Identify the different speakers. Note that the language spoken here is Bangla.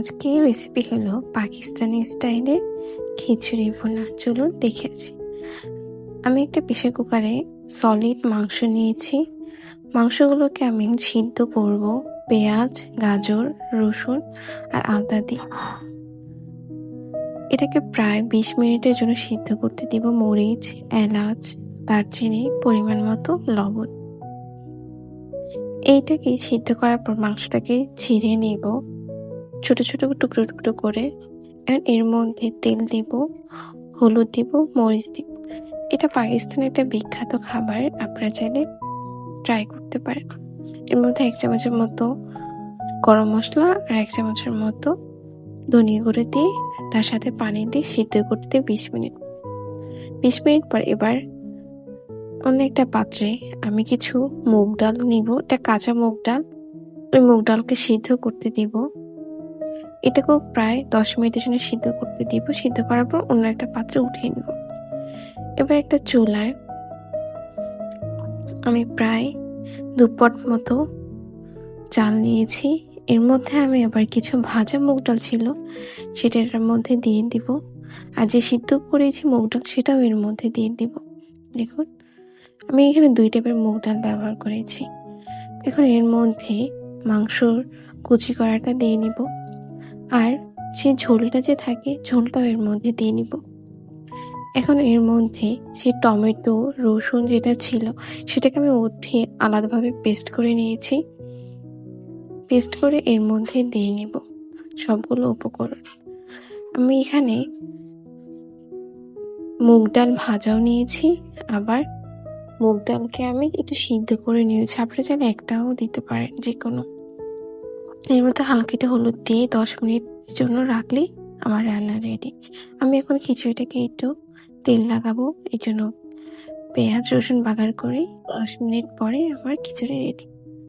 Speaker 1: আজকে রেসিপি হলো পাকিস্তানি স্টাইলে খিচুড়ি ভুনা। চলুন দেখে আসি। আমি একটা প্রেসার কুকারে সলিড মাংস নিয়েছি। মাংসগুলোকে আমি সিদ্ধ করব পেঁয়াজ, গাজর, রসুন আর আদা দিয়ে। এটাকে প্রায় 20 মিনিটের জন্য সিদ্ধ করতে দিব। মরিচ, এলাচ, দারচিনি, পরিমাণ মতো লবণ। এইটাকে সিদ্ধ করার পর মাংসটাকে ছিঁড়ে নেব ছোট ছোট টুকরো টুকরো করে। এর মধ্যে তেল দিব, হলুদ দিব, মরিচ দিব। এটা পাকিস্তানের একটা বিখ্যাত খাবার, আপনারা চাইলে ট্রাই করতে পারেন। এর মধ্যে 1 চামচের মতো গরম মশলা আর 1 চামচের মতো ধনিয়া গুঁড়ো দিয়ে তার সাথে পানি দিয়ে সিদ্ধ করতে 20 মিনিট। 20 মিনিট পর এবার অন্য একটা পাত্রে আমি কিছু মুগ ডাল নিব। এটা কাঁচা মুগ ডাল। ওই মুগ ডালকে সিদ্ধ করতে দিব। এটাকেও প্রায় 10 মিনিটের জন্য সিদ্ধ করতে দিব। সিদ্ধ করার পর অন্য একটা পাত্রে উঠিয়ে নেব। এবার একটা চুলায় আমি প্রায় 2 পট মতো চাল নিয়েছি। এর মধ্যে আমি আবার কিছু ভাজা মুগ ডাল ছিল সেটা এর মধ্যে দিয়ে দিব। আর যে সিদ্ধ করেছি মুগ ডাল সেটাও এর মধ্যে দিয়ে দিব। দেখুন, আমি এখানে 2 টাইপের মুগ ডাল ব্যবহার করেছি। এখন এর মধ্যে মাংসর কুচি করাটা দিয়ে নিব। আর যে ঝোলটা যে থাকে ঝোলটাও এর মধ্যে দিয়ে নিব। এখন এর মধ্যে যে টমেটো, রসুন যেটা ছিল সেটাকে আমি উঠিয়ে আলাদাভাবে পেস্ট করে নিয়েছি। পেস্ট করে এর মধ্যে দিয়ে নিব সবগুলো উপকরণ। আমি এখানে মুগ ডাল ভাজাও নিয়েছি, আবার মুগ ডালকে আমি একটু সিদ্ধ করে নিয়েছি। আপনারা চাইলে একটাও দিতে পারেন, যে কোনো। এর মধ্যে হালকা একটু হলুদ দিয়ে 10 মিনিট জন্য রাখলেই আমার রান্না রেডি। আমি এখন খিচুড়িটাকে একটু তেল লাগাবো, এই জন্য পেঁয়াজ রসুন বাগার করে 10 মিনিট পরে আমার খিচুড়ি রেডি।